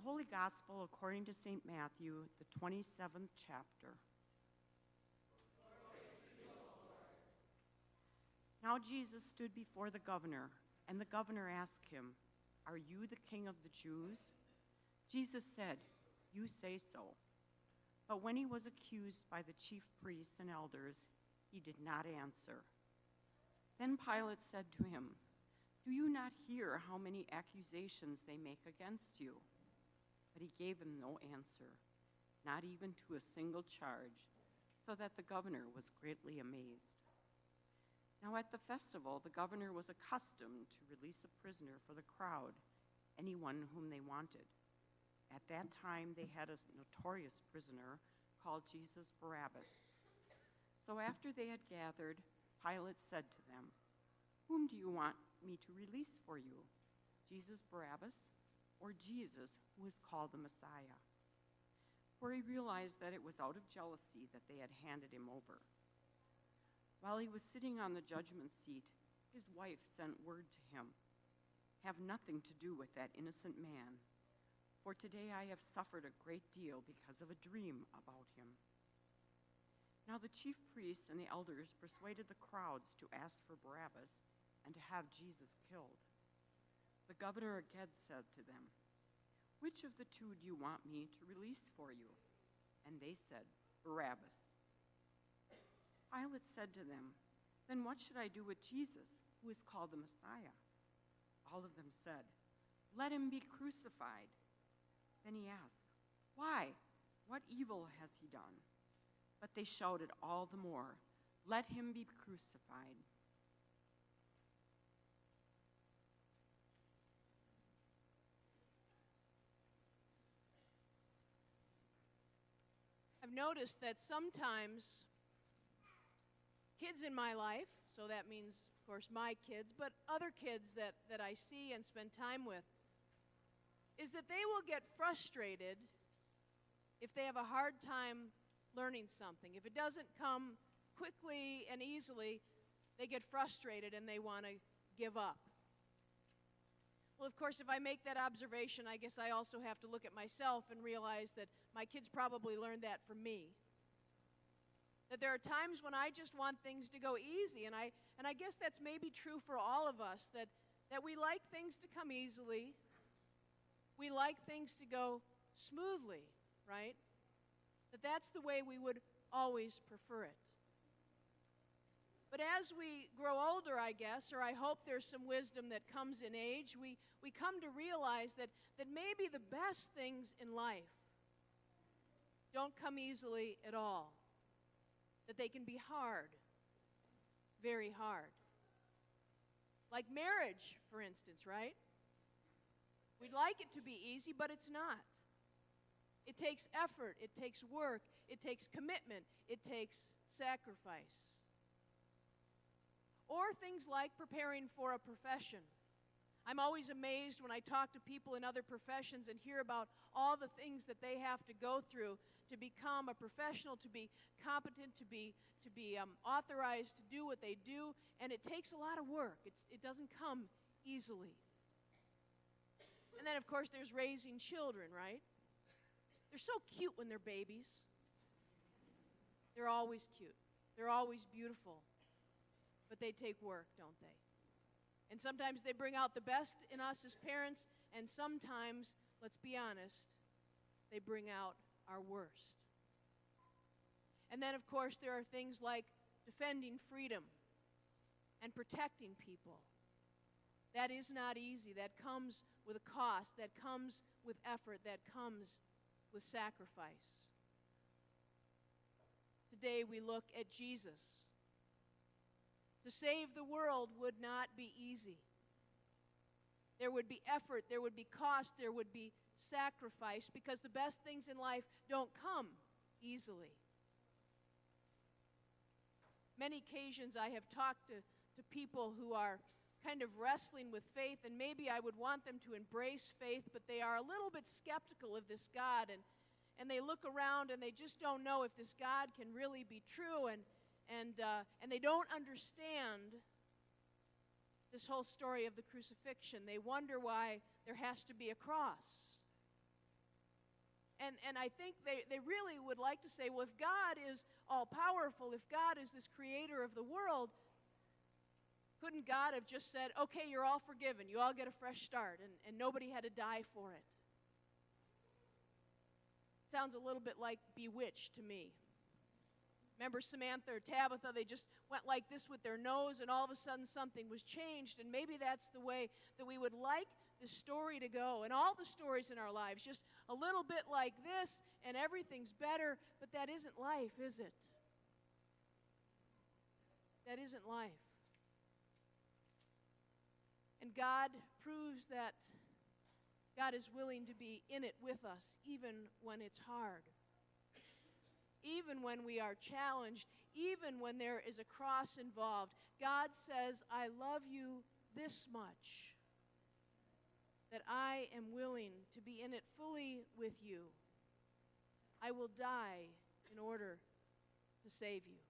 Holy Gospel according to St. Matthew, the 27th chapter. Now Jesus stood before the governor, and the governor asked him, "Are you the king of the Jews?" Jesus said, "You say so." But when he was accused by the chief priests and elders, he did not answer. Then Pilate said to him, "Do you not hear how many accusations they make against you?" But he gave him no answer, not even to a single charge, so that the governor was greatly amazed. Now at the festival, the governor was accustomed to release a prisoner for the crowd, anyone whom they wanted. At that time, they had a notorious prisoner called Jesus Barabbas. So after they had gathered, Pilate said to them, "Whom do you want me to release for you, Jesus Barabbas or Jesus, who is called the Messiah?" For he realized that it was out of jealousy that they had handed him over. While he was sitting on the judgment seat, his wife sent word to him, "Have nothing to do with that innocent man, for today I have suffered a great deal because of a dream about him." Now the chief priests and the elders persuaded the crowds to ask for Barabbas and to have Jesus killed. The governor again said to them, "Which of the two do you want me to release for you?" And they said, "Barabbas." Pilate said to them, "Then what should I do with Jesus, who is called the Messiah?" All of them said, "Let him be crucified." Then he asked, "Why? What evil has he done?" But they shouted all the more, "Let him be crucified." I've noticed that sometimes kids in my life, so that means, of course, my kids, but other kids that I see and spend time with, is that they will get frustrated if they have a hard time learning something. If it doesn't come quickly and easily, they get frustrated and they want to give up. Well, of course, if I make that observation, I guess I also have to look at myself and realize that my kids probably learned that from me. That there are times when I just want things to go easy, and I guess that's maybe true for all of us, that we like things to come easily. We like things to go smoothly, right? That's the way we would always prefer it. But as we grow older, I guess, or I hope there's some wisdom that comes in age, we come to realize that maybe the best things in life don't come easily at all. That they can be hard, very hard. Like marriage, for instance, right? We'd like it to be easy, but it's not. It takes effort, it takes work, it takes commitment, it takes sacrifice. Or things like preparing for a profession. I'm always amazed when I talk to people in other professions and hear about all the things that they have to go through to become a professional, to be competent, to be authorized to do what they do, and it takes a lot of work. It doesn't come easily. And then, of course, there's raising children, right? They're so cute when they're babies. They're always cute. They're always beautiful. But they take work, don't they? And sometimes they bring out the best in us as parents, and sometimes, let's be honest, they bring out our worst. And then, of course, there are things like defending freedom and protecting people. That is not easy. That comes with a cost. That comes with effort. That comes with sacrifice. Today we look at Jesus. To save the world would not be easy. There would be effort, there would be cost, there would be sacrifice, because the best things in life don't come easily. Many occasions I have talked to people who are kind of wrestling with faith, and maybe I would want them to embrace faith, but they are a little bit skeptical of this God, and they look around and they just don't know if this God can really be true, and they don't understand this whole story of the crucifixion. They wonder why there has to be a cross. And I think they really would like to say, well, if God is all-powerful, if God is this creator of the world, couldn't God have just said, okay, you're all forgiven, you all get a fresh start, and nobody had to die for it? Sounds a little bit like Bewitched to me. Remember Samantha or Tabitha, they just went like this with their nose, and all of a sudden something was changed, and maybe that's the way that we would like the story to go, and all the stories in our lives, just a little bit like this, and everything's better, but that isn't life, is it? That isn't life. And God proves that God is willing to be in it with us, even when it's hard. Even when we are challenged, even when there is a cross involved. God says, I love you this much, that I am willing to be in it fully with you. I will die in order to save you.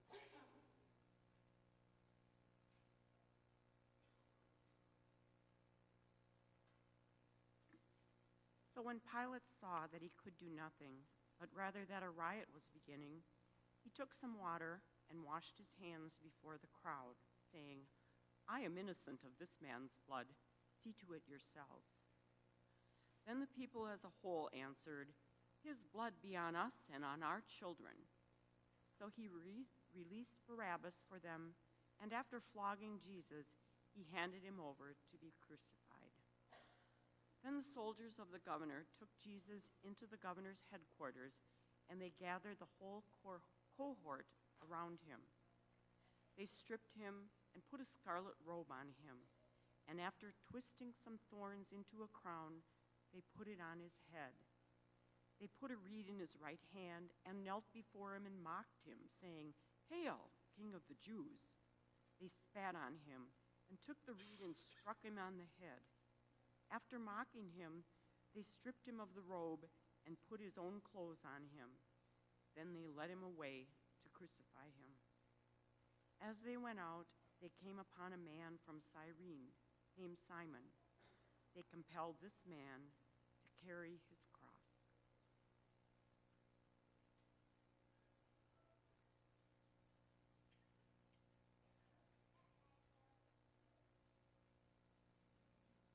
So when Pilate saw that he could do nothing, but rather that a riot was beginning, he took some water and washed his hands before the crowd, saying, I am innocent of this man's blood. See to it yourselves. Then the people as a whole answered, His blood be on us and on our children. So he released Barabbas for them, and after flogging Jesus, he handed him over to be crucified. Then the soldiers of the governor took Jesus into the governor's headquarters, and they gathered the whole cohort around him. They stripped him and put a scarlet robe on him, and after twisting some thorns into a crown, they put it on his head. They put a reed in his right hand and knelt before him and mocked him, saying, Hail, King of the Jews! They spat on him and took the reed and struck him on the head. After mocking him, they stripped him of the robe and put his own clothes on him. Then they led him away to crucify him. As they went out, they came upon a man from Cyrene named Simon. They compelled this man to carry his cross.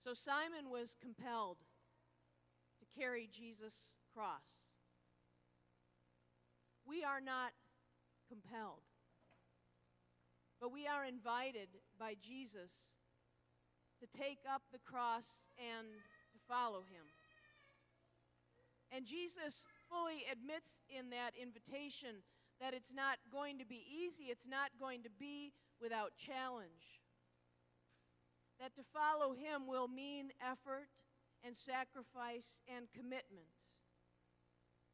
So Simon was compelled to carry Jesus' cross. We are not compelled, but we are invited by Jesus to take up the cross and to follow him. And Jesus fully admits in that invitation that it's not going to be easy, it's not going to be without challenge. That to follow him will mean effort and sacrifice and commitment.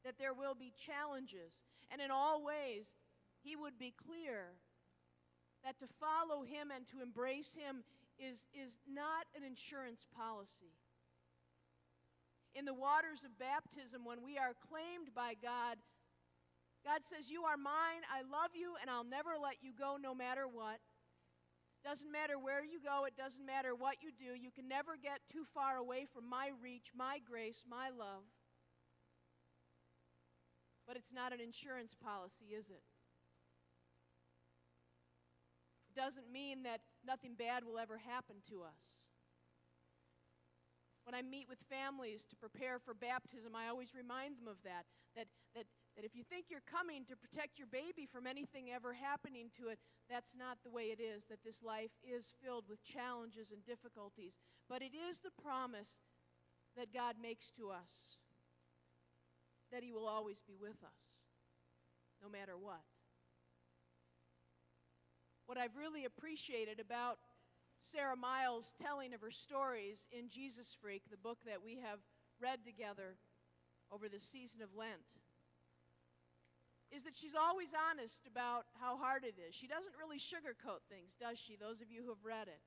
That there will be challenges. And in all ways, he would be clear that to follow him and to embrace him is not an insurance policy. In the waters of baptism, when we are claimed by God, God says, you are mine, I love you, and I'll never let you go no matter what. Doesn't matter where you go, it doesn't matter what you do, you can never get too far away from my reach, my grace, my love. But it's not an insurance policy, is it? It doesn't mean that nothing bad will ever happen to us. When I meet with families to prepare for baptism, I always remind them of that if you think you're coming to protect your baby from anything ever happening to it, that's not the way it is, that this life is filled with challenges and difficulties. But it is the promise that God makes to us, that he will always be with us, no matter what. What I've really appreciated about Sarah Miles' telling of her stories in Jesus Freak, the book that we have read together over the season of Lent, is that she's always honest about how hard it is. She doesn't really sugarcoat things, does she? Those of you who have read it.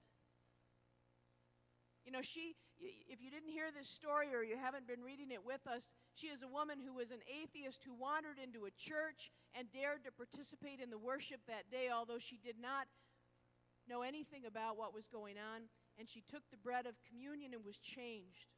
You know, if you didn't hear this story or you haven't been reading it with us, she is a woman who was an atheist who wandered into a church and dared to participate in the worship that day, although she did not know anything about what was going on. And she took the bread of communion and was changed.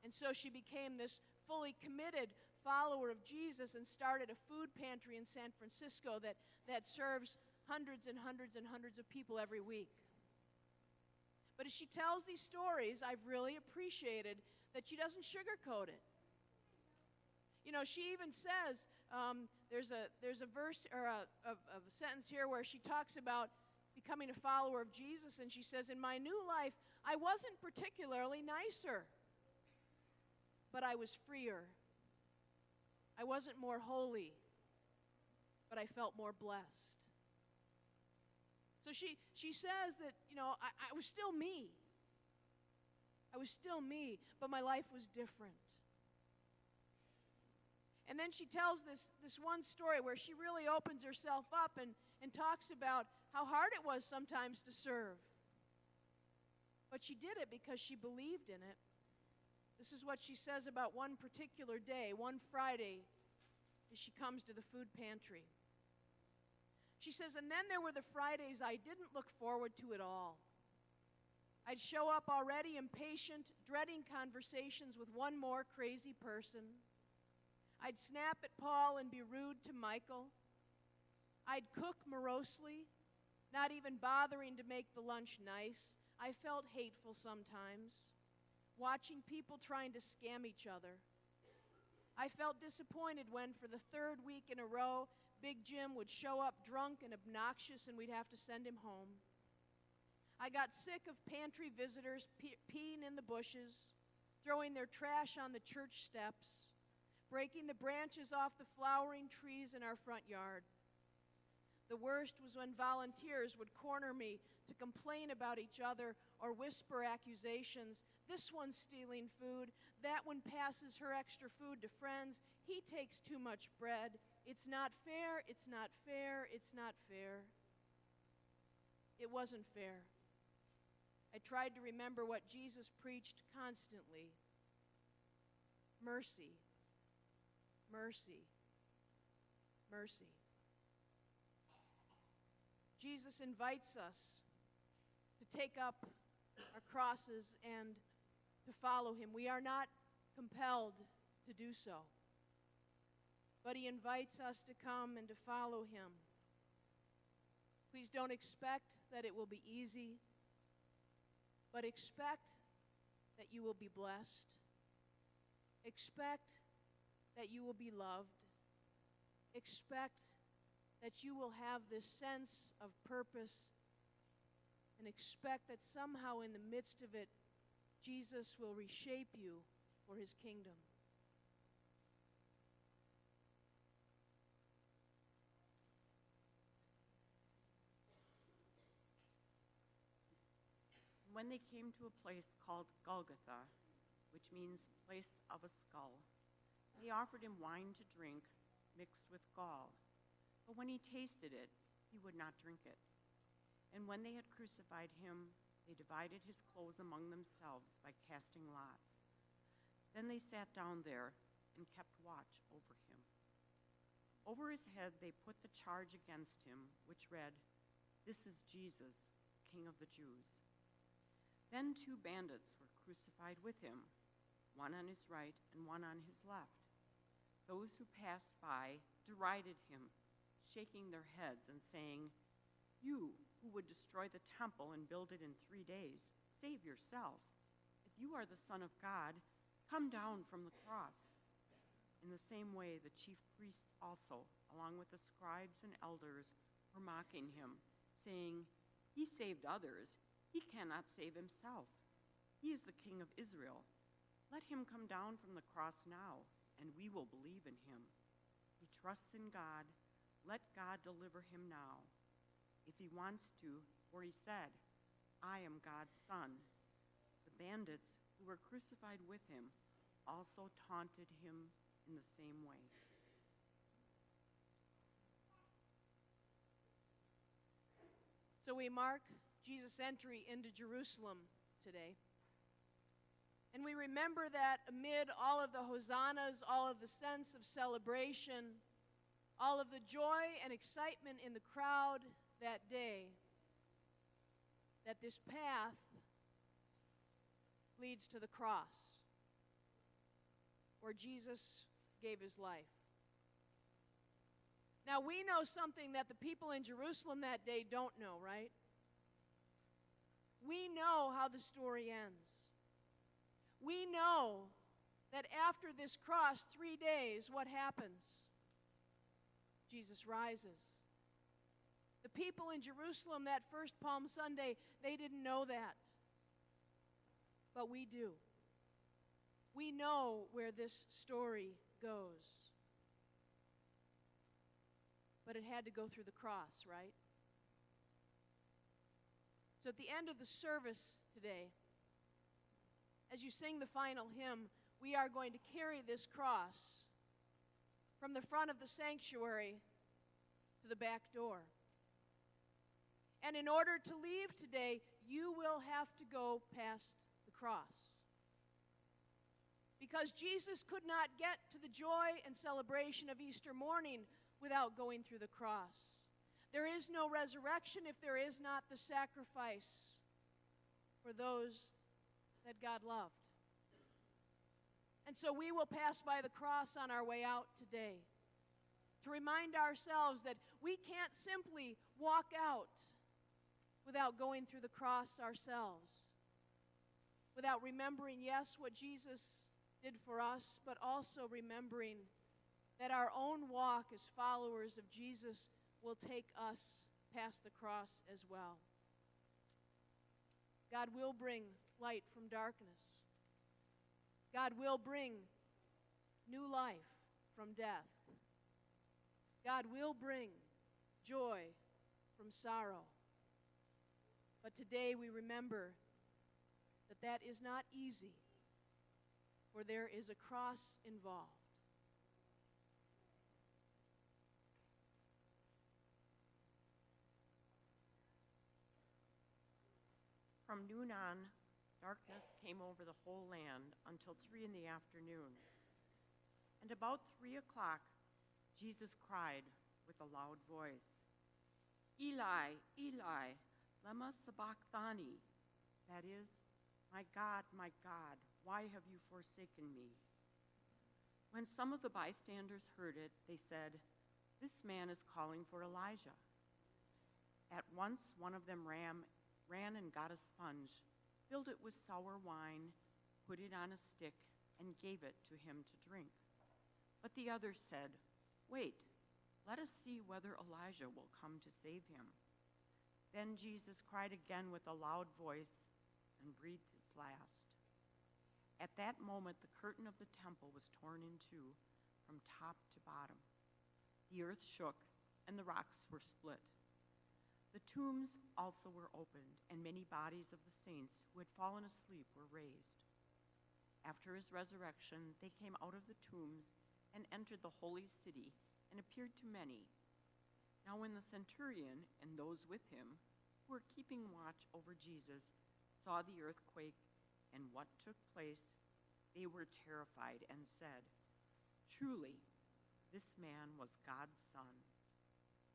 And so she became this fully committed follower of Jesus and started a food pantry in San Francisco that serves hundreds and hundreds and hundreds of people every week. But as she tells these stories, I've really appreciated that she doesn't sugarcoat it. You know, she even says, there's a verse or a sentence here where she talks about becoming a follower of Jesus, and she says, in my new life, I wasn't particularly nicer, but I was freer. I wasn't more holy, but I felt more blessed. So she says that, you know, I was still me. I was still me, but my life was different. And then she tells this one story where she really opens herself up and talks about how hard it was sometimes to serve. But she did it because she believed in it. This is what she says about one particular day, one Friday, as she comes to the food pantry. She says, and then there were the Fridays I didn't look forward to at all. I'd show up already impatient, dreading conversations with one more crazy person. I'd snap at Paul and be rude to Michael. I'd cook morosely, not even bothering to make the lunch nice. I felt hateful sometimes, watching people trying to scam each other. I felt disappointed when, for the third week in a row, Big Jim would show up drunk and obnoxious and we'd have to send him home. I got sick of pantry visitors peeing in the bushes, throwing their trash on the church steps, breaking the branches off the flowering trees in our front yard. The worst was when volunteers would corner me to complain about each other or whisper accusations. This one's stealing food. That one passes her extra food to friends. He takes too much bread. It's not fair. It's not fair. It's not fair. It wasn't fair. I tried to remember what Jesus preached constantly. Mercy. Mercy. Mercy. Jesus invites us to take up our crosses and to follow him. We are not compelled to do so, but he invites us to come and to follow him. Please don't expect that it will be easy, but expect that you will be blessed. Expect that you will be loved. Expect that you will have this sense of purpose, and expect that somehow in the midst of it, Jesus will reshape you for his kingdom. When they came to a place called Golgotha, which means place of a skull, they offered him wine to drink mixed with gall. But when he tasted it, he would not drink it. And when they had crucified him, they divided his clothes among themselves by casting lots. Then they sat down there and kept watch over him. Over his head they put the charge against him, which read, "This is Jesus, King of the Jews." Then 2 bandits were crucified with him, one on his right and one on his left. Those who passed by derided him, shaking their heads and saying, "You who would destroy the temple and build it in 3 days, save yourself. If you are the Son of God, come down from the cross." In the same way, the chief priests also, along with the scribes and elders, were mocking him, saying, "He saved others. He cannot save himself. He is the King of Israel. Let him come down from the cross now, and we will believe in him. He trusts in God. Let God deliver him now, if he wants to, for he said, 'I am God's son.'" The bandits who were crucified with him also taunted him in the same way. So we mark Jesus' entry into Jerusalem today. And we remember that amid all of the hosannas, all of the sense of celebration, all of the joy and excitement in the crowd that day, that this path leads to the cross. where Jesus gave his life. Now, we know something that the people in Jerusalem that day don't know, right? We know how the story ends. We know that after this cross, 3 days, what happens? Jesus rises. The people in Jerusalem that first Palm Sunday, they didn't know that. But we do. We know where this story goes. But it had to go through the cross, right? So at the end of the service today, as you sing the final hymn, we are going to carry this cross from the front of the sanctuary to the back door. And in order to leave today, you will have to go past the cross. Because Jesus could not get to the joy and celebration of Easter morning without going through the cross. There is no resurrection if there is not the sacrifice for those that God loved. And so we will pass by the cross on our way out today to remind ourselves that we can't simply walk out without going through the cross ourselves, without remembering, yes, what Jesus did for us, but also remembering that our own walk as followers of Jesus will take us past the cross as well. God will bring light from darkness. God will bring new life from death. God will bring joy from sorrow. But today we remember that that is not easy, for there is a cross involved. From noon on, darkness came over the whole land until 3 p.m. And about 3 o'clock, Jesus cried with a loud voice, "Eli, Eli, lema sabachthani?" That is, my God, why have you forsaken me?" When some of the bystanders heard it, they said, "This man is calling for Elijah." At once one of them ran and got a sponge, filled it with sour wine, put it on a stick, and gave it to him to drink. But the others said, "Wait, let us see whether Elijah will come to save him." Then Jesus cried again with a loud voice and breathed his last. At that moment, the curtain of the temple was torn in two from top to bottom. The earth shook and the rocks were split. The tombs also were opened, and many bodies of the saints who had fallen asleep were raised. After his resurrection, they came out of the tombs and entered the holy city and appeared to many. Now when the centurion and those with him, who were keeping watch over Jesus, saw the earthquake and what took place, they were terrified and said, "Truly, this man was God's Son."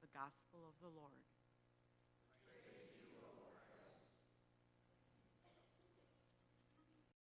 The Gospel of the Lord.